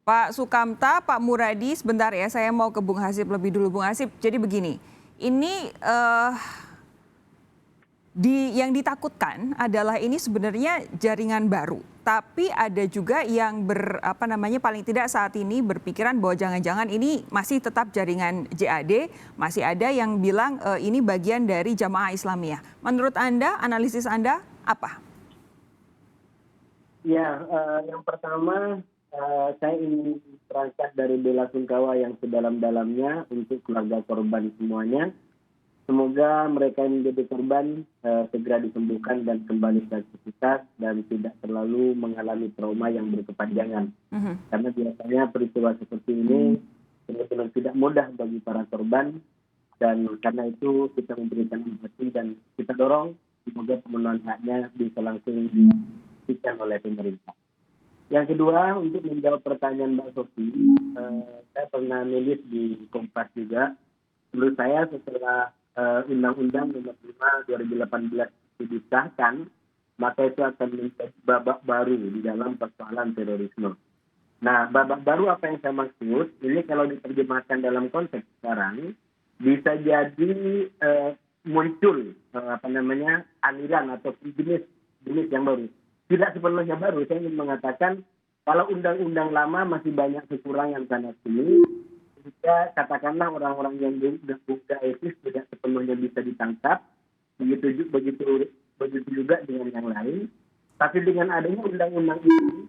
Pak Sukamta, Pak Muradi, sebentar ya, saya mau ke Bung Hasib lebih dulu. Bung Hasib, jadi begini, ini yang ditakutkan adalah ini sebenarnya jaringan baru, tapi ada juga yang paling tidak saat ini berpikiran bahwa jangan-jangan ini masih tetap jaringan JAD, masih ada yang bilang ini bagian dari Jamaah Islamiyah. Menurut Anda, analisis Anda apa? Ya, yang pertama saya ingin berangkat dari bela sungkawa yang sedalam-dalamnya untuk keluarga korban semuanya. Semoga mereka yang menjadi korban segera disembuhkan dan kembali ke aktivitas dan tidak terlalu mengalami trauma yang berkepanjangan. Karena biasanya peristiwa seperti ini benar-benar tidak mudah bagi para korban, dan karena itu kita memberikan empati dan kita dorong semoga pemenuhan haknya bisa langsung diberikan oleh pemerintah. Yang kedua, untuk menjawab pertanyaan Mbak Sofi, saya pernah nulis di Kompas juga. Menurut saya setelah Undang-Undang Nomor 5 2018 disahkan, maka itu akan menjadi babak baru di dalam persoalan terorisme. Nah, babak baru apa yang saya maksud? Ini kalau diterjemahkan dalam konteks sekarang, bisa jadi muncul aliran atau jenis yang baru. Tidak sepenuhnya baru, saya ingin mengatakan kalau undang-undang lama masih banyak kekurangan sana sini, jika katakanlah orang-orang yang diduga ISIS tidak sepenuhnya bisa ditangkap, begitu juga dengan yang lain. Tapi dengan adanya undang-undang ini,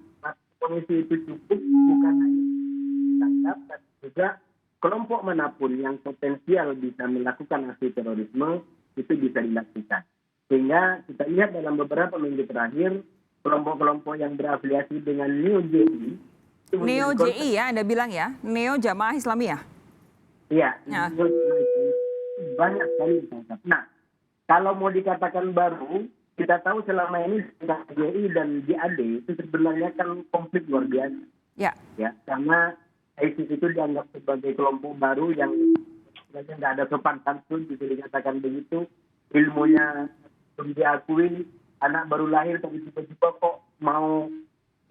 kondisi itu cukup bukan hanya ditangkap, tapi juga kelompok manapun yang potensial bisa melakukan aksi terorisme itu bisa dilakukan. Sehingga kita lihat dalam beberapa minggu terakhir, kelompok-kelompok yang berafiliasi dengan Neo-JI. Neo-JI ya, Anda bilang ya? Neo Jamaah Islamiyah? Iya, banyak sekali ditangkap. Nah, kalau mau dikatakan baru, kita tahu selama ini JI dan JAD itu sebenarnya kan konflik luar biasa. Ya, karena ISIS itu dianggap sebagai kelompok baru yang sebenarnya tidak ada sopan santun, bisa dikatakan begitu. Ilmunya belum diakui, anak baru lahir tapi tiba-tiba kok mau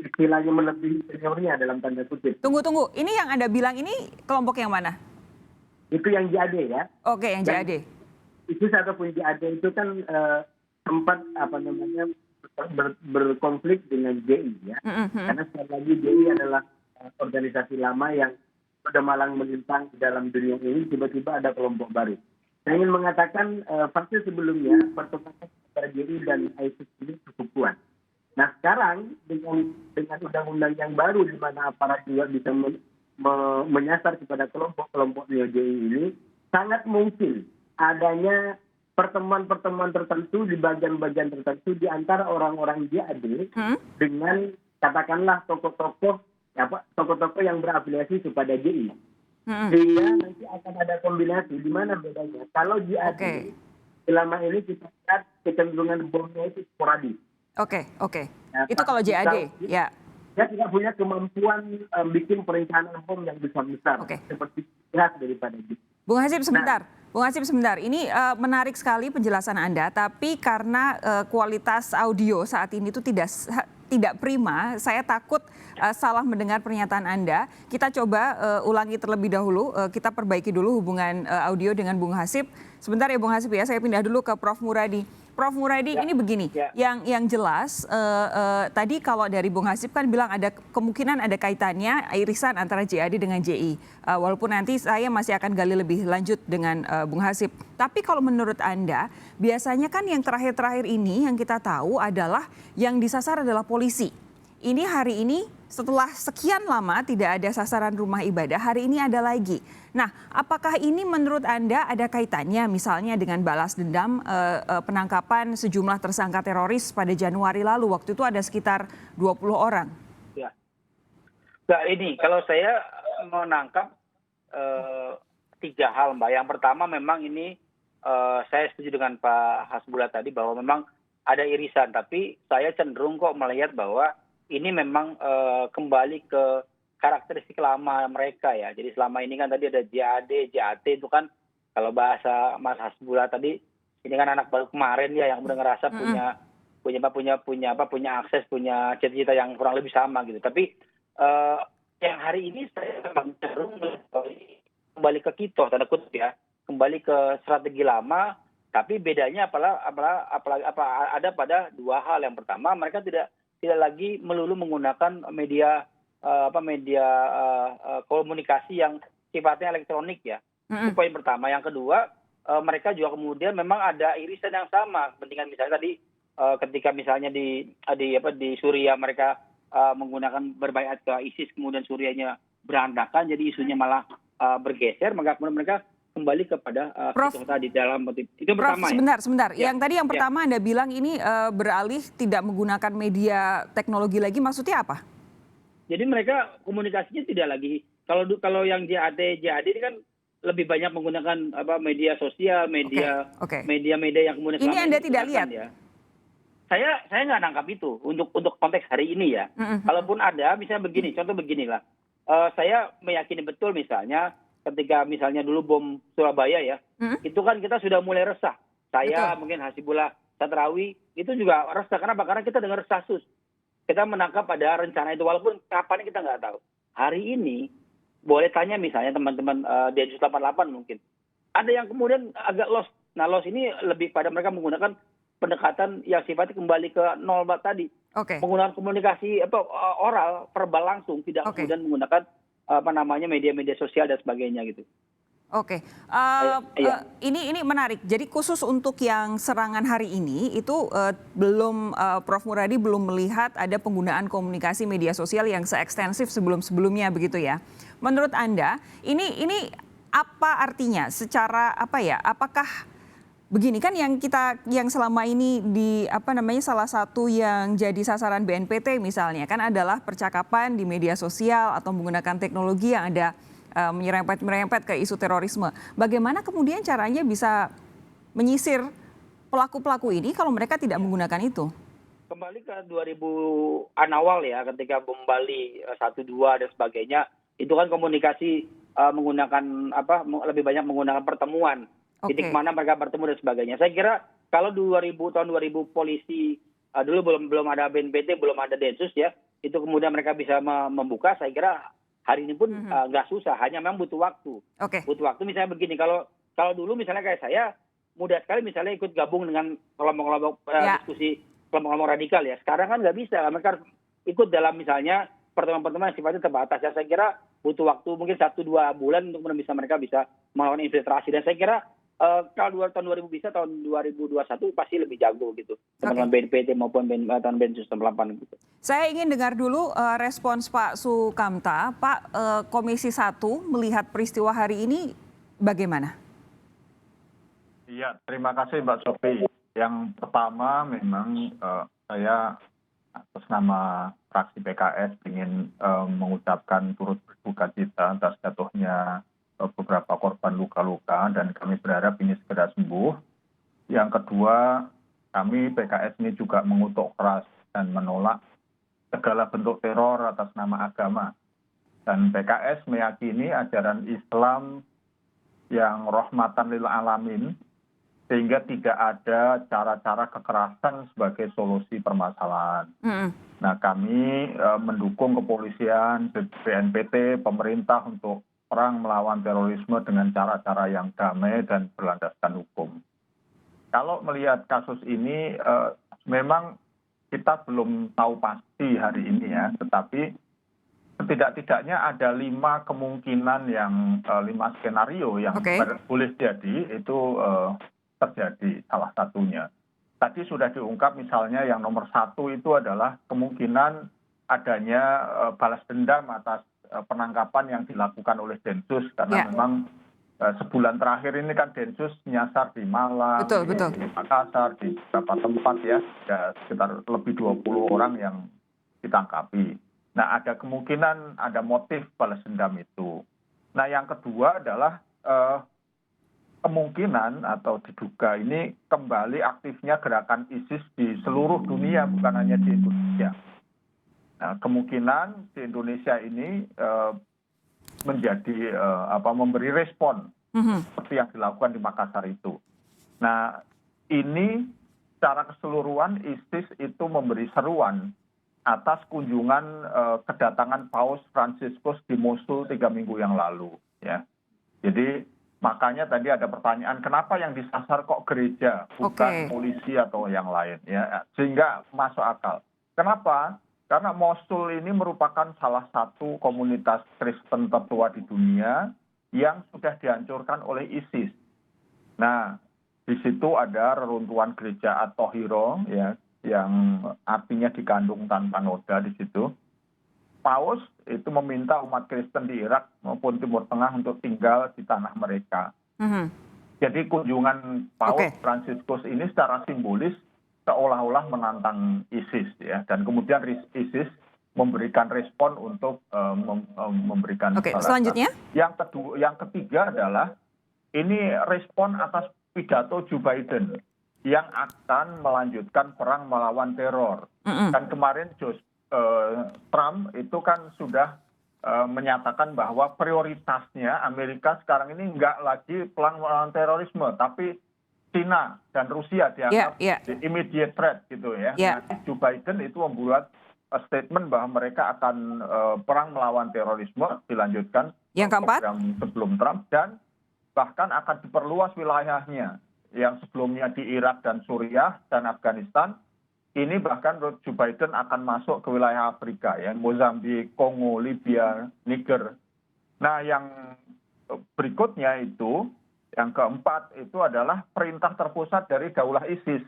istilahnya melebihi seniornya dalam tanda kutip. Tunggu. Ini yang Anda bilang ini kelompok yang mana? Itu yang JAD ya. Oke, yang JAD. Itu ataupun JAD itu kan sempat berkonflik dengan JI ya. Karena sekali lagi JI adalah organisasi lama yang sudah malang melintang di dalam dunia ini, tiba-tiba ada kelompok baru. Saya ingin mengatakan fase sebelumnya pertemuan antara JI dan ISIS ini cukup kuat. Nah sekarang dengan undang-undang yang baru di mana aparat juga bisa menyasar kepada kelompok-kelompok Neo-JI ini, sangat mungkin adanya pertemuan-pertemuan tertentu di bagian-bagian tertentu di antara orang-orang JAD dengan katakanlah tokoh-tokoh yang berafiliasi kepada JI. Sehingga nanti akan ada kombinasi di mana bedanya. Kalau JAD selama ini kita lihat kecenderungan bomnya itu sporadis. Oke. Itu kalau JAD, ya. Dia tidak punya kemampuan bikin perencanaan bom yang besar-besar. Seperti jelas daripada JI. Bung Hasib sebentar. Ini menarik sekali penjelasan Anda, tapi karena kualitas audio saat ini itu tidak prima, saya takut salah mendengar pernyataan Anda. Kita coba ulangi terlebih dahulu, kita perbaiki dulu hubungan audio dengan Bung Hasib. Sebentar ya Bung Hasib ya, saya pindah dulu ke Prof. Muradi. Prof. Muradi, ini begini, yang jelas tadi kalau dari Bung Hasib kan bilang ada kemungkinan ada kaitannya irisan antara JAD dengan JI. Walaupun nanti saya masih akan gali lebih lanjut dengan Bung Hasib. Tapi kalau menurut Anda, biasanya kan yang terakhir-terakhir ini yang kita tahu adalah yang disasar adalah polisi. Ini hari ini setelah sekian lama tidak ada sasaran rumah ibadah, hari ini ada lagi. Nah, apakah ini menurut Anda ada kaitannya misalnya dengan balas dendam penangkapan sejumlah tersangka teroris pada Januari lalu? Waktu itu ada sekitar 20 orang. Ya. Nah, ini kalau saya menangkap 3 hal, Mbak. Yang pertama memang ini saya setuju dengan Pak Hasbullah tadi bahwa memang ada irisan, tapi saya cenderung kok melihat bahwa ini memang kembali ke karakteristik lama mereka ya. Jadi selama ini kan tadi ada JAD, JAT itu kan kalau bahasa Mas Hasbullah tadi, ini kan anak baru kemarin ya yang udah ngerasa punya akses, punya cita-cita yang kurang lebih sama gitu. Tapi yang hari ini saya memang cenderung kembali ke kitos, tanda kutip ya, kembali ke strategi lama, tapi bedanya ada pada dua hal. Yang pertama, mereka tidak lagi melulu menggunakan media komunikasi yang sifatnya elektronik ya. Itu poin pertama. Yang kedua, mereka juga kemudian memang ada irisan yang sama. Kepentingan misalnya tadi ketika misalnya di Suriah mereka menggunakan berbaiat ke ISIS, kemudian Suriahnya berantakan, jadi isunya malah bergeser, maka kemudian mereka kembali kepada Prof, tadi dalam motif. Itu Prof, pertama ya. sebentar. Ya. Yang tadi yang pertama Anda bilang ini beralih tidak menggunakan media teknologi lagi, maksudnya apa? Jadi mereka komunikasinya tidak lagi, kalau yang JAD ini kan lebih banyak menggunakan media sosial, media yang kemudian ini Anda tidak digunakan, lihat. ya. Saya nggak nangkap itu untuk konteks hari ini ya. Kalaupun ada, misalnya begini, contoh beginilah. Saya meyakini betul misalnya ketika misalnya dulu bom Surabaya ya, itu kan kita sudah mulai resah. Saya mungkin Hasibullah Satrawi itu juga resah. Kenapa? Karena kita dengar kasus. Kita menangkap pada rencana itu, walaupun kapan kita nggak tahu. Hari ini boleh tanya misalnya teman-teman Densus 88 mungkin. Ada yang kemudian agak lost. Nah, lost ini lebih pada mereka menggunakan pendekatan yang sifatnya kembali ke nol tadi. Menggunakan komunikasi oral, verbal langsung, tidak kemudian menggunakan media-media sosial dan sebagainya gitu. Ini menarik. Jadi khusus untuk yang serangan hari ini itu belum Prof Muradi belum melihat ada penggunaan komunikasi media sosial yang seekstensif sebelum-sebelumnya begitu ya. Menurut Anda ini apa artinya secara apakah begini kan yang selama ini salah satu yang jadi sasaran BNPT misalnya kan adalah percakapan di media sosial atau menggunakan teknologi yang ada menyerempet ke isu terorisme. Bagaimana kemudian caranya bisa menyisir pelaku-pelaku ini kalau mereka tidak menggunakan itu? Kembali ke 2000-an awal ya, ketika bom Bali 1-2 dan sebagainya, itu kan komunikasi menggunakan lebih banyak menggunakan pertemuan. Titik mana mereka bertemu dan sebagainya. Saya kira kalau tahun 2000 polisi dulu belum ada BNPT, belum ada Densus ya, itu kemudian mereka bisa membuka, saya kira hari ini pun nggak susah, hanya memang butuh waktu. Butuh waktu misalnya begini, kalau dulu misalnya kayak saya, mudah sekali misalnya ikut gabung dengan kelompok-kelompok diskusi kelompok-kelompok radikal ya. Sekarang kan nggak bisa, mereka harus ikut dalam misalnya pertemuan-pertemuan yang sifatnya terbatas. Ya, saya kira butuh waktu mungkin 1-2 bulan untuk mereka bisa melakukan infiltrasi. Dan saya kira kalau tahun 2000 bisa, tahun 2021 pasti lebih jago gitu. Teman-teman BNPT maupun Densus 88 gitu. Saya ingin dengar dulu respons Pak Sukamta. Pak, Komisi 1 melihat peristiwa hari ini bagaimana? Iya, terima kasih Mbak Sophie. Yang pertama memang saya atas nama fraksi PKS ingin mengucapkan turut berduka cita atas jatuhnya beberapa korban luka-luka dan kami berharap ini segera sembuh. Yang kedua, kami PKS ini juga mengutuk keras dan menolak segala bentuk teror atas nama agama. Dan PKS meyakini ajaran Islam yang rahmatan lil alamin, sehingga tidak ada cara-cara kekerasan sebagai solusi permasalahan. Nah, kami mendukung kepolisian, BNPT, pemerintah untuk perang melawan terorisme dengan cara-cara yang damai dan berlandaskan hukum. Kalau melihat kasus ini, memang kita belum tahu pasti hari ini ya, tetapi setidak-tidaknya ada 5 kemungkinan 5 skenario yang boleh jadi itu terjadi salah satunya. Tadi sudah diungkap misalnya yang nomor 1 itu adalah kemungkinan adanya balas dendam atas penangkapan yang dilakukan oleh Densus karena memang sebulan terakhir ini kan Densus nyasar di Malang, di Makassar, di beberapa tempat ya, ada sekitar lebih 20 orang yang ditangkapi. Nah, ada kemungkinan ada motif balas dendam itu. Nah, yang kedua adalah kemungkinan atau diduga ini kembali aktifnya gerakan ISIS di seluruh dunia, bukan hanya di Indonesia. Nah, kemungkinan di Indonesia ini menjadi memberi respon seperti yang dilakukan di Makassar itu. Nah, ini secara keseluruhan ISIS itu memberi seruan atas kunjungan kedatangan Paus Fransiskus di Mosul 3 minggu yang lalu. Ya. Jadi makanya tadi ada pertanyaan, kenapa yang disasar kok gereja, bukan polisi atau yang lain. Ya. Sehingga masuk akal. Kenapa? Karena Mosul ini merupakan salah satu komunitas Kristen tertua di dunia yang sudah dihancurkan oleh ISIS. Nah, di situ ada reruntuhan gereja At-Tahiro, ya, yang artinya digandung tanpa noda di situ. Paus itu meminta umat Kristen di Irak maupun Timur Tengah untuk tinggal di tanah mereka. Jadi kunjungan Paus Fransiskus ini secara simbolis seolah-olah menantang ISIS, ya, dan kemudian ISIS memberikan respon untuk memberikan balasan. Selanjutnya? Yang ketiga adalah ini respon atas pidato Joe Biden yang akan melanjutkan perang melawan teror. Dan kemarin Trump itu kan sudah menyatakan bahwa prioritasnya Amerika sekarang ini nggak lagi perang melawan terorisme, tapi China dan Rusia dianggap immediate threat gitu ya. Nanti Joe Biden itu membuat statement bahwa mereka akan perang melawan terorisme dilanjutkan yang keempat sebelum Trump, dan bahkan akan diperluas wilayahnya yang sebelumnya di Irak dan Suriah dan Afghanistan. Ini bahkan Joe Biden akan masuk ke wilayah Afrika, ya, Mozambik, Kongo, Libya, Niger. Nah, yang berikutnya itu, yang keempat itu adalah perintah terpusat dari Daulah ISIS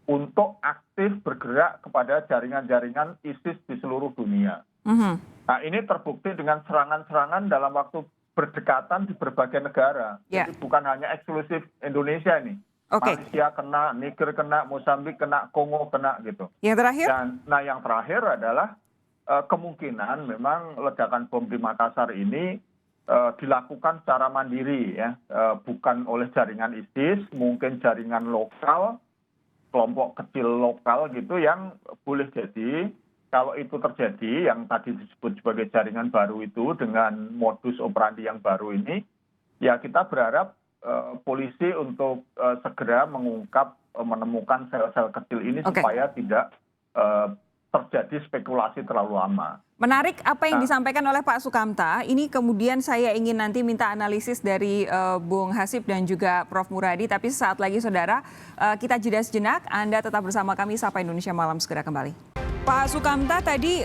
untuk aktif bergerak kepada jaringan-jaringan ISIS di seluruh dunia. Nah, ini terbukti dengan serangan-serangan dalam waktu berdekatan di berbagai negara. Jadi bukan hanya eksklusif Indonesia ini. Malaysia kena, Niger kena, Mozambik kena, Kongo kena gitu. Yang terakhir? Yang terakhir adalah kemungkinan memang ledakan bom di Makassar ini dilakukan secara mandiri, ya, bukan oleh jaringan ISIS, mungkin jaringan lokal, kelompok kecil lokal gitu, yang boleh jadi kalau itu terjadi, yang tadi disebut sebagai jaringan baru itu dengan modus operandi yang baru ini, ya kita berharap polisi untuk segera mengungkap, menemukan sel-sel kecil ini supaya tidak terjadi spekulasi terlalu lama. Menarik apa yang disampaikan oleh Pak Sukamta. Ini kemudian saya ingin nanti minta analisis dari Bung Hasib dan juga Prof. Muradi. Tapi sesaat lagi saudara, kita jeda sejenak. Anda tetap bersama kami, Sapa Indonesia Malam segera kembali. Pak Sukamta, tadi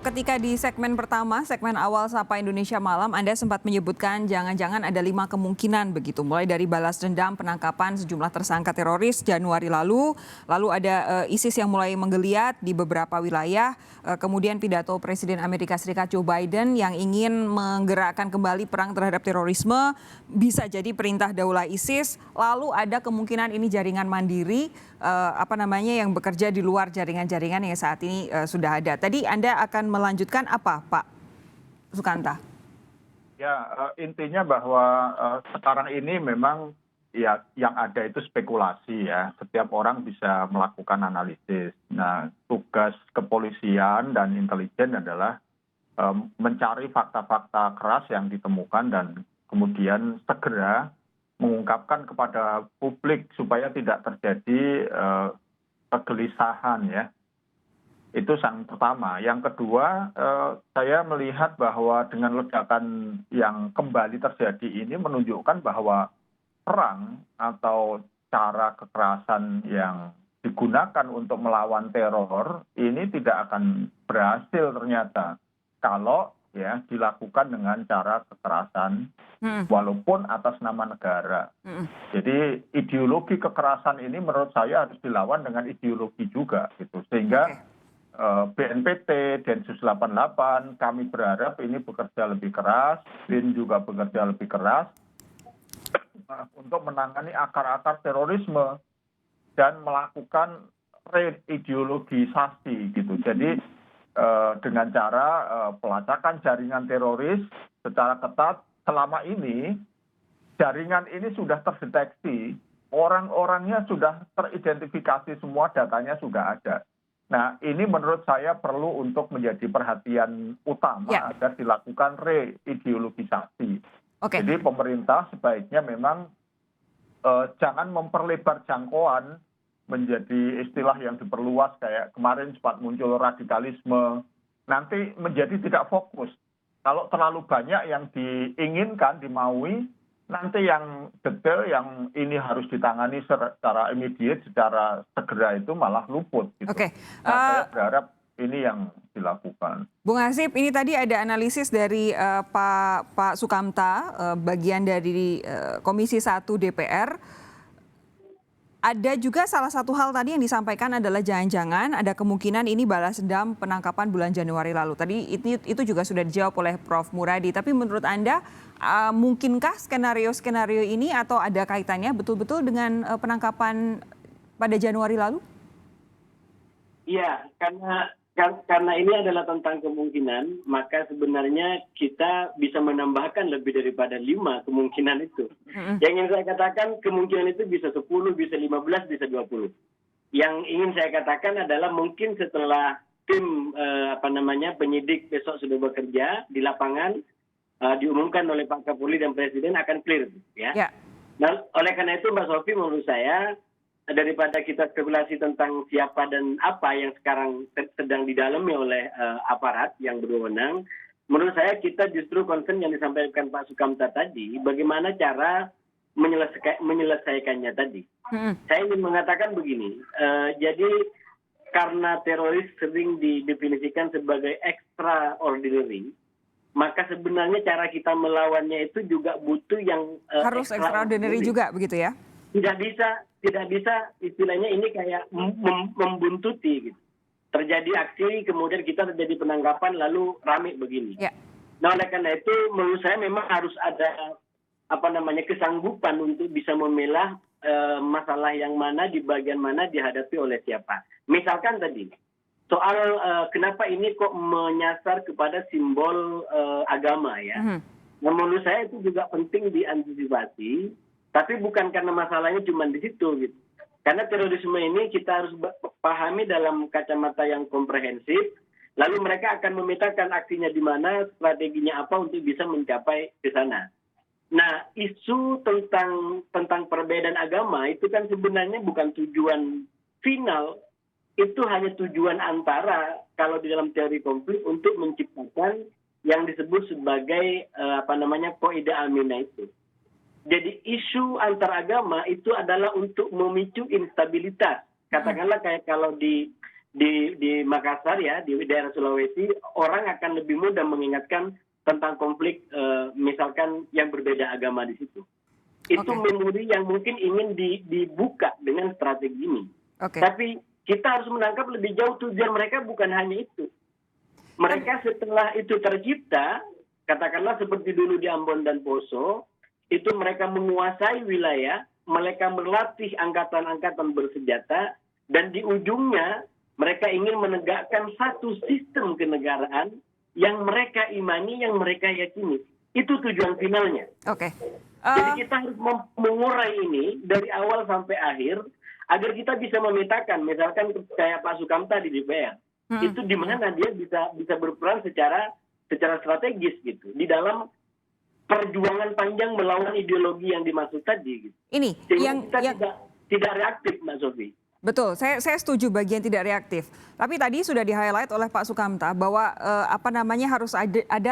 ketika di segmen pertama, segmen awal Sapa Indonesia Malam, Anda sempat menyebutkan jangan-jangan ada 5 kemungkinan begitu. Mulai dari balas dendam, penangkapan sejumlah tersangka teroris Januari lalu ada ISIS yang mulai menggeliat di beberapa wilayah, kemudian pidato Presiden Amerika Serikat Joe Biden yang ingin menggerakkan kembali perang terhadap terorisme, bisa jadi perintah Daulah ISIS, lalu ada kemungkinan ini jaringan mandiri, yang bekerja di luar jaringan-jaringan yang saat ini sudah ada. Tadi Anda akan melanjutkan apa, Pak Sukamta? Ya, intinya bahwa sekarang ini memang ya yang ada itu spekulasi, ya. Setiap orang bisa melakukan analisis. Nah, tugas kepolisian dan intelijen adalah mencari fakta-fakta keras yang ditemukan dan kemudian segera mengungkapkan kepada publik supaya tidak terjadi kegelisahan, ya. Itu yang pertama. Yang kedua, saya melihat bahwa dengan ledakan yang kembali terjadi ini menunjukkan bahwa perang atau cara kekerasan yang digunakan untuk melawan teror ini tidak akan berhasil ternyata kalau ya dilakukan dengan cara kekerasan walaupun atas nama negara. Jadi ideologi kekerasan ini menurut saya harus dilawan dengan ideologi juga gitu. Sehingga BNPT, Densus 88, kami berharap ini bekerja lebih keras, BIN juga bekerja lebih keras untuk menangani akar-akar terorisme dan melakukan reideologisasi gitu. Jadi dengan cara pelacakan jaringan teroris secara ketat. Selama ini jaringan ini sudah terdeteksi, orang-orangnya sudah teridentifikasi semua, datanya sudah ada. Nah, ini menurut saya perlu untuk menjadi perhatian utama agar dilakukan reideologisasi. Jadi pemerintah sebaiknya memang jangan memperlebar jangkauan menjadi istilah yang diperluas kayak kemarin sempat muncul radikalisme, nanti menjadi tidak fokus. Kalau terlalu banyak yang diinginkan, dimaui, nanti yang detail yang ini harus ditangani secara immediate, secara segera itu malah luput gitu. Oke. Nah, saya berharap ini yang dilakukan. Bung Hasib, ini tadi ada analisis dari Pak Sukamta, bagian dari Komisi 1 DPR. Ada juga salah satu hal tadi yang disampaikan adalah jangan-jangan ada kemungkinan ini balas dendam penangkapan bulan Januari lalu. Tadi itu juga sudah dijawab oleh Prof. Muradi. Tapi menurut Anda, mungkinkah skenario-skenario ini atau ada kaitannya betul-betul dengan penangkapan pada Januari lalu? Iya, karena ini adalah tentang kemungkinan, maka sebenarnya kita bisa menambahkan lebih daripada 5 kemungkinan itu. Yang ingin saya katakan kemungkinan itu bisa 10, bisa 15, bisa 20. Yang ingin saya katakan adalah mungkin setelah tim penyidik besok sudah bekerja di lapangan, diumumkan oleh Pak Kapolri dan Presiden akan clear, ya. Nah, oleh karena itu Mbak Sofi, menurut saya daripada kita spekulasi tentang siapa dan apa yang sekarang sedang didalami oleh aparat yang berwenang, menurut saya kita justru concern yang disampaikan Pak Sukamta tadi, bagaimana cara menyelesaikannya tadi. Saya ingin mengatakan begini, jadi karena teroris sering didefinisikan sebagai extraordinary, maka sebenarnya cara kita melawannya itu juga butuh yang harus extraordinary juga, begitu ya? Tidak bisa istilahnya ini kayak membuntuti gitu. Terjadi aksi kemudian kita terjadi penangkapan lalu rame begini. Nah, oleh karena itu menurut saya memang harus ada kesanggupan untuk bisa memilah masalah yang mana di bagian mana dihadapi oleh siapa. Misalkan tadi soal kenapa ini kok menyasar kepada simbol agama ya. Nah, menurut saya itu juga penting diantisipasi. Tapi bukan karena masalahnya cuma di situ gitu. Karena terorisme ini kita harus pahami dalam kacamata yang komprehensif. Lalu mereka akan memetakan aksinya di mana, strateginya apa untuk bisa mencapai ke sana. Nah, isu tentang perbedaan agama itu kan sebenarnya bukan tujuan final. Itu hanya tujuan antara kalau di dalam teori konflik untuk menciptakan yang disebut sebagai qaida aminah itu. Jadi isu antar agama itu adalah untuk memicu instabilitas. Katakanlah kayak kalau di Makassar ya, di daerah Sulawesi, orang akan lebih mudah mengingatkan tentang konflik misalkan yang berbeda agama di situ. Itu memori yang mungkin ingin dibuka dengan strategi ini. Tapi kita harus menangkap lebih jauh tujuan mereka bukan hanya itu. Mereka setelah itu tercipta, katakanlah seperti dulu di Ambon dan Poso, itu mereka menguasai wilayah, mereka melatih angkatan-angkatan bersenjata, dan di ujungnya mereka ingin menegakkan satu sistem kenegaraan yang mereka imani, yang mereka yakini. Itu tujuan finalnya. Jadi kita harus mengurai ini dari awal sampai akhir, agar kita bisa memetakan, misalkan kayak Pak Sukamta di DPR, itu di mana dia bisa berperan secara strategis gitu, di dalam perjuangan panjang melawan ideologi yang dimaksud tadi. Gitu. Ini kita tidak reaktif, Mbak Sofi. Betul, saya setuju bagian tidak reaktif. Tapi tadi sudah di-highlight oleh Pak Sukamta bahwa harus ada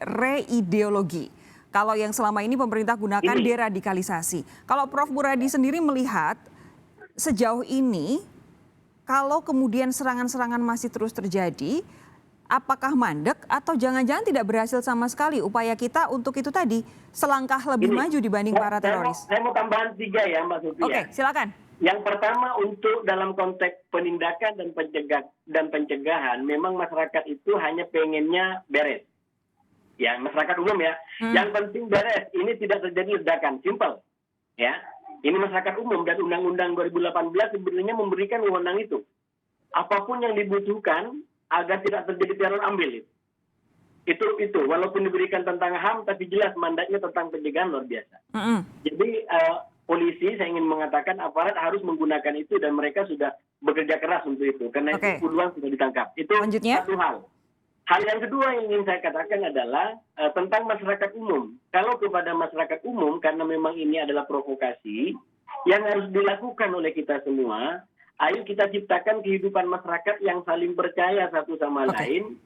reideologi. Kalau yang selama ini pemerintah gunakan deradikalisasi. Kalau Prof. Muradi sendiri melihat sejauh ini, kalau kemudian serangan-serangan masih terus terjadi, apakah mandek atau jangan-jangan tidak berhasil sama sekali upaya kita untuk itu tadi selangkah lebih maju dibanding para teroris? Saya mau tambahan 3 ya, Mbak Sofi. Silakan. Yang pertama untuk dalam konteks penindakan dan pencegahan, memang masyarakat itu hanya pengennya beres. Ya, masyarakat umum ya. Yang penting beres, ini tidak terjadi ledakan, simple. Ya. Ini masyarakat umum dan Undang-Undang 2018 sebenarnya memberikan wewenang itu. Apapun yang dibutuhkan agar tidak terjadi teror, ambil itu walaupun diberikan tentang HAM tapi jelas mandatnya tentang pencegahan luar biasa. Jadi polisi, saya ingin mengatakan aparat harus menggunakan itu dan mereka sudah bekerja keras untuk itu karena itu puluhan sudah ditangkap. Itu satu hal. Hal yang kedua yang ingin saya katakan adalah tentang masyarakat umum. Kalau kepada masyarakat umum, karena memang ini adalah provokasi, Yang harus dilakukan oleh kita semua, ayo kita ciptakan kehidupan masyarakat yang saling percaya satu sama lain,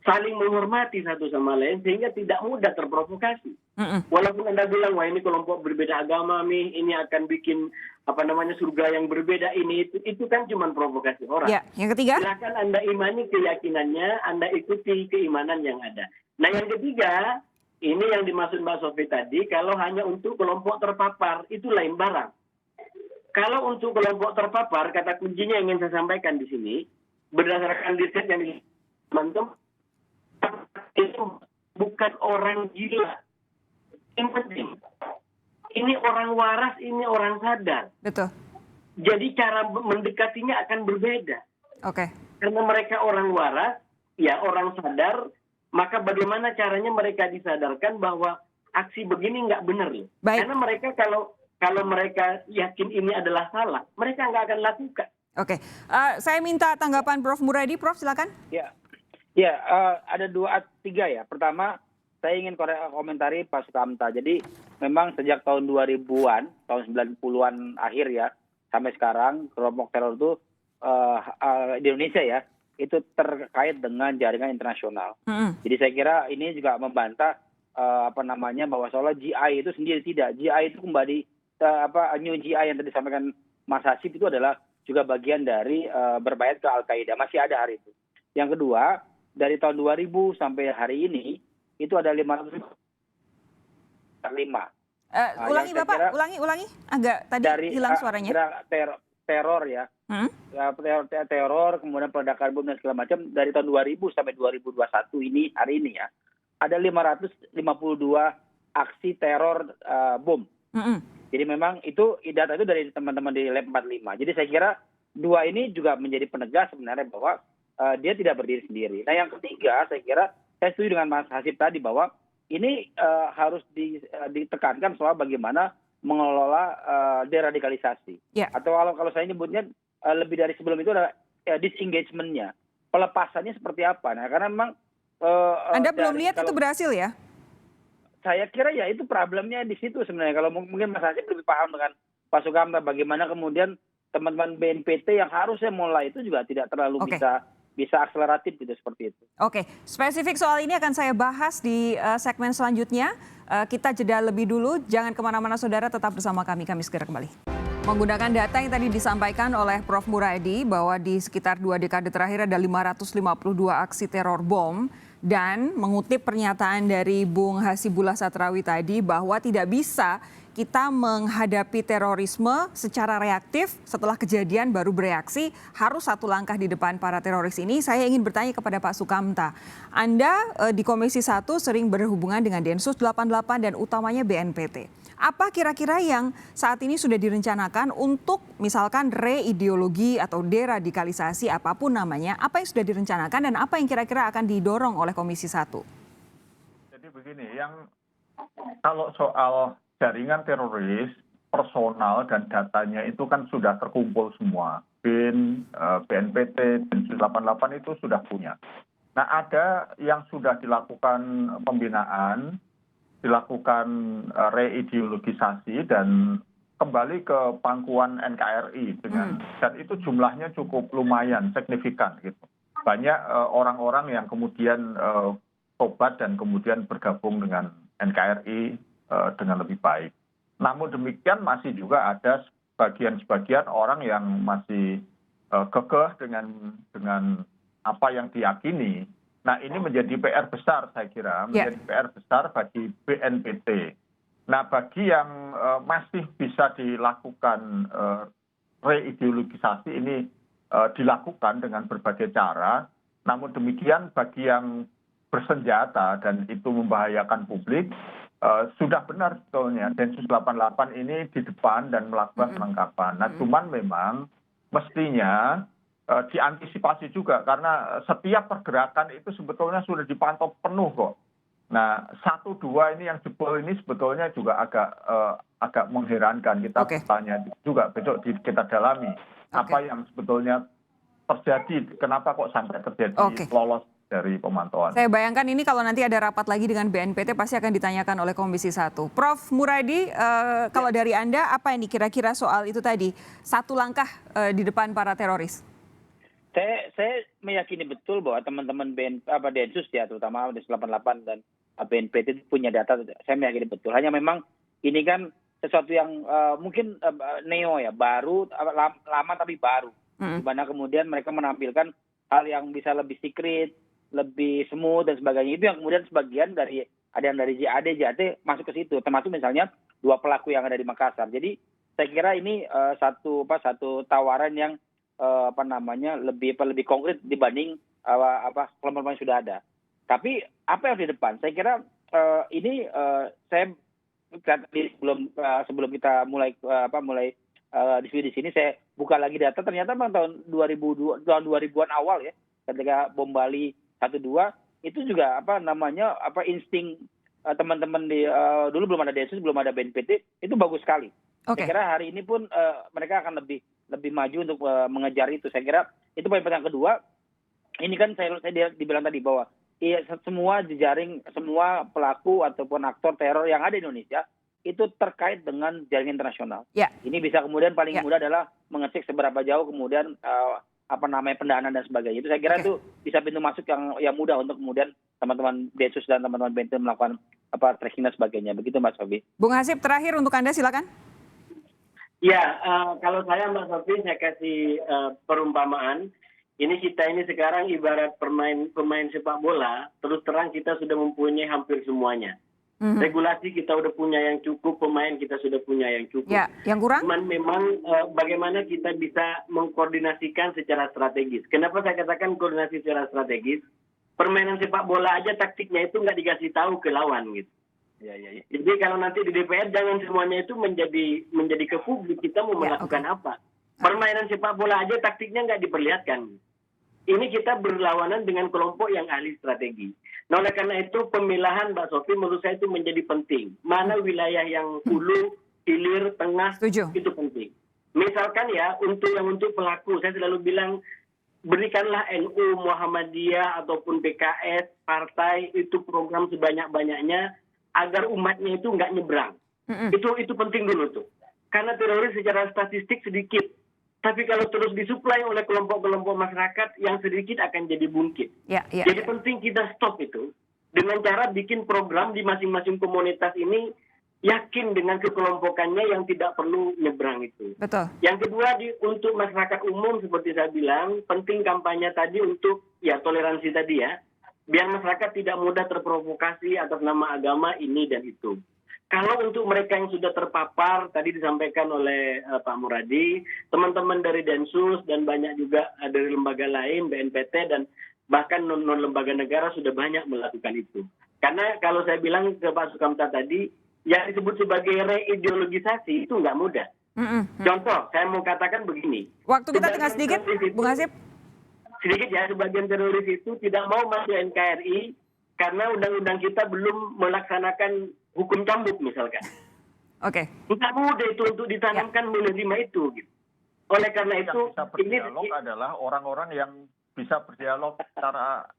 saling menghormati satu sama lain, sehingga tidak mudah terprovokasi. Walaupun Anda bilang, wah ini kelompok berbeda agama nih, ini akan bikin surga yang berbeda ini, itu kan cuma provokasi orang. Ya, yang ketiga? Silakan Anda imani keyakinannya, Anda ikuti keimanan yang ada. Nah yang ketiga, ini yang dimaksud Mbak Sofi tadi, kalau hanya untuk kelompok terpapar, itu lain barang. Kalau untuk kelompok terpapar, kata kuncinya yang ingin saya sampaikan di sini, berdasarkan riset yang teman-teman, itu bukan orang gila. Yang penting, ini orang waras, ini orang sadar. Betul. Jadi cara mendekatinya akan berbeda. Oke. Karena mereka orang waras, ya orang sadar, maka bagaimana caranya mereka disadarkan bahwa aksi begini nggak benar loh. Baik. Karena mereka kalau mereka yakin ini adalah salah, mereka nggak akan lakukan. Oke. Saya minta tanggapan Prof. Muradi. Prof, silakan. Ya, ada 3 ya. Pertama, saya ingin komentari Pak Sukamta. Jadi memang sejak tahun 2000-an, tahun 90-an akhir ya, sampai sekarang kelompok teror itu di Indonesia ya, itu terkait dengan jaringan internasional. Jadi saya kira ini juga membantah bahwa soal GI itu sendiri tidak. GI itu kembali new GI yang tadi disampaikan Mas Hasib itu adalah juga bagian dari berbayat ke Al-Qaeda. Masih ada hari itu. Yang kedua, dari tahun 2000 sampai hari ini itu ada 505. Ulangi Bapak, ulangi. Agak tadi dari hilang suaranya. Teror ya. Teror, kemudian peledakan bom dan segala macam dari tahun 2000 sampai 2021 ini, hari ini ya. Ada 552 aksi teror bom. Jadi memang itu data itu dari teman-teman di Lab 45. Jadi saya kira 2 ini juga menjadi penegas sebenarnya bahwa dia tidak berdiri sendiri. Nah yang ketiga, saya kira saya setuju dengan Mas Hasib tadi bahwa ini harus ditekankan soal bagaimana mengelola deradikalisasi. Atau kalau saya nyebutnya lebih dari sebelum itu adalah disengagement-nya. Pelepasannya seperti apa. Nah karena memang Anda belum lihat itu berhasil ya? Saya kira ya itu problemnya di situ sebenarnya. Kalau mungkin Mas Hasib lebih paham dengan Pak Sukamta bagaimana kemudian teman-teman BNPT yang harusnya mulai itu juga tidak terlalu bisa akseleratif gitu seperti itu. Oke, spesifik soal ini akan saya bahas di segmen selanjutnya. Kita jeda lebih dulu, jangan kemana-mana saudara, tetap bersama kami segera kembali. Menggunakan data yang tadi disampaikan oleh Prof. Muradi bahwa di sekitar 2 dekade terakhir ada 552 aksi teror bom dan mengutip pernyataan dari Bung Hasibullah Satrawi tadi bahwa tidak bisa kita menghadapi terorisme secara reaktif setelah kejadian baru bereaksi, harus satu langkah di depan para teroris ini. Saya ingin bertanya kepada Pak Sukamta, Anda di Komisi 1 sering berhubungan dengan Densus 88 dan utamanya BNPT. Apa kira-kira yang saat ini sudah direncanakan untuk misalkan reideologi atau deradikalisasi apapun namanya, apa yang sudah direncanakan dan apa yang kira-kira akan didorong oleh Komisi 1? Jadi begini, kalau soal jaringan teroris, personal dan datanya itu kan sudah terkumpul semua. BIN, BNPT, Densus 88 itu sudah punya. Nah ada yang sudah dilakukan pembinaan, dilakukan reideologisasi dan kembali ke pangkuan NKRI dan itu jumlahnya cukup lumayan signifikan gitu. Banyak orang-orang yang kemudian tobat dan kemudian bergabung dengan NKRI dengan lebih baik. Namun demikian masih juga ada sebagian orang yang masih kekeh dengan apa yang diyakini. Nah ini menjadi PR besar saya kira, menjadi PR besar bagi BNPT. Nah bagi yang masih bisa dilakukan reideologisasi ini dilakukan dengan berbagai cara. Namun demikian bagi yang bersenjata dan itu membahayakan publik, sudah benar sebetulnya Densus 88 ini di depan dan melakukan penangkapan. Nah cuman memang mestinya diantisipasi juga karena setiap pergerakan itu sebetulnya sudah dipantau penuh kok. Nah 1-2 ini yang jebol ini sebetulnya juga agak mengherankan. Kita bertanya juga besok kita dalami apa yang sebetulnya terjadi, kenapa kok sampai terjadi lolos dari pemantauan. Saya bayangkan ini kalau nanti ada rapat lagi dengan BNPT pasti akan ditanyakan oleh Komisi 1. Prof. Muradi, kalau dari Anda apa ini kira-kira soal itu tadi, satu langkah di depan para teroris? Saya meyakini betul bahwa teman-teman Densus ya, terutama Densus 88 dan BNPT itu punya data. Saya meyakini betul. Hanya memang ini kan sesuatu yang mungkin neo ya, baru, lama tapi baru. Di mana kemudian mereka menampilkan hal yang bisa lebih secret, lebih smooth dan sebagainya. Itu yang kemudian sebagian dari ada yang dari JAD, JAT masuk ke situ. Termasuk misalnya 2 pelaku yang ada di Makassar. Jadi saya kira ini satu tawaran yang lebih konkret dibanding kelompok yang sudah ada. Tapi apa yang di depan? Saya kira ini saya sebelum kita mulai diskusi di sini, saya buka lagi data. Ternyata memang tahun 2000-an awal ya, ketika bom Bali 1-2 itu juga insting teman-teman di dulu belum ada Densus, belum ada BNPT, itu bagus sekali. Saya kira hari ini pun mereka akan lebih maju untuk mengejar itu. Saya kira itu poin yang kedua. Ini kan saya dibilang tadi bahwa semua jejaring, semua pelaku ataupun aktor teror yang ada di Indonesia itu terkait dengan jaringan internasional. Ya. Ini bisa kemudian paling mudah adalah mengecek seberapa jauh kemudian pendanaan dan sebagainya. Itu saya kira itu bisa pintu masuk yang mudah untuk kemudian teman-teman Densus dan teman-teman BNPT melakukan tracking dan sebagainya. Begitu Mas Sobi. Bung Hasib, terakhir untuk Anda silakan. Ya, kalau saya Mbak Sofi, saya kasih perumpamaan. Kita ini sekarang ibarat pemain sepak bola, terus terang kita sudah mempunyai hampir semuanya. Regulasi kita sudah punya yang cukup, pemain kita sudah punya yang cukup. Ya, yang kurang? Cuman memang bagaimana kita bisa mengkoordinasikan secara strategis. Kenapa saya katakan koordinasi secara strategis? Permainan sepak bola aja taktiknya itu nggak dikasih tahu ke lawan gitu. Ya. Jadi kalau nanti di DPR jangan semuanya itu menjadi ke publik kita mau melakukan apa. Permainan sepak bola aja taktiknya nggak diperlihatkan. Ini kita berlawanan dengan kelompok yang ahli strategi. Nah oleh karena itu pemilahan Mbak Sofi menurut saya itu menjadi penting. Mana wilayah yang hulu, hilir, tengah. Setuju. Itu penting. Misalkan ya untuk pelaku saya selalu bilang berikanlah NU, Muhammadiyah ataupun PKS, partai itu program sebanyak-banyaknya agar umatnya itu nggak nyebrang. Itu penting dulu tuh. Karena teroris secara statistik sedikit. Tapi kalau terus disuplai oleh kelompok-kelompok masyarakat, yang sedikit akan jadi bungkit. Jadi penting kita stop itu. Dengan cara bikin program di masing-masing komunitas ini, yakin dengan kekelompokannya yang tidak perlu nyebrang itu. Betul. Yang kedua, untuk masyarakat umum seperti saya bilang, penting kampanye tadi untuk toleransi tadi ya. Biar masyarakat tidak mudah terprovokasi atas nama agama ini dan itu. Kalau untuk mereka yang sudah terpapar, tadi disampaikan oleh Pak Muradi, teman-teman dari Densus dan banyak juga dari lembaga lain, BNPT dan bahkan non-lembaga negara sudah banyak melakukan itu. Karena kalau saya bilang ke Pak Sukamta tadi, yang disebut sebagai reideologisasi itu nggak mudah. Contoh, saya mau katakan begini. Waktu kita tinggal sedikit, Bung Hasib. Sedikit ya, sebagian teroris itu tidak mau masuk NKRI karena undang-undang kita belum melaksanakan hukum cambuk misalkan. Oke. Tidak mudah itu untuk ditanamkan menerima itu. Gitu. Oleh karena itu, yang bisa berdialog adalah orang-orang yang bisa berdialog secara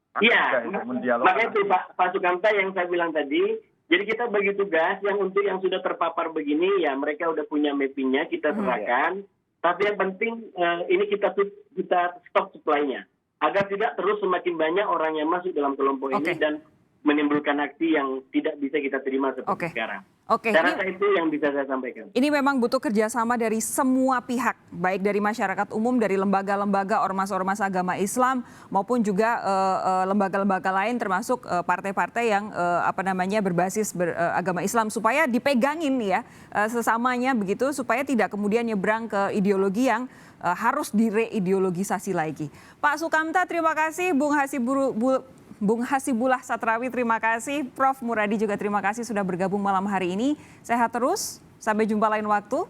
mendialog. Makanya itu Pak Sukamta yang saya bilang tadi. Jadi kita bagi tugas yang untuk yang sudah terpapar begini ya mereka udah punya mappingnya kita serahkan. Tapi yang penting ini kita stop supply-nya. Agar tidak terus semakin banyak orang yang masuk dalam kelompok ini dan menimbulkan aksi yang tidak bisa kita terima seperti sekarang. Saya rasa itu yang bisa saya sampaikan. Ini memang butuh kerjasama dari semua pihak, baik dari masyarakat umum, dari lembaga-lembaga ormas-ormas agama Islam, maupun juga lembaga-lembaga lain, termasuk partai-partai yang berbasis agama Islam, supaya dipegangin ya sesamanya begitu, supaya tidak kemudian nyebrang ke ideologi yang harus direideologisasi lagi. Pak Sukamta, terima kasih. Bung Hasibullah Satrawi, terima kasih. Prof. Muradi juga terima kasih sudah bergabung malam hari ini. Sehat terus, sampai jumpa lain waktu.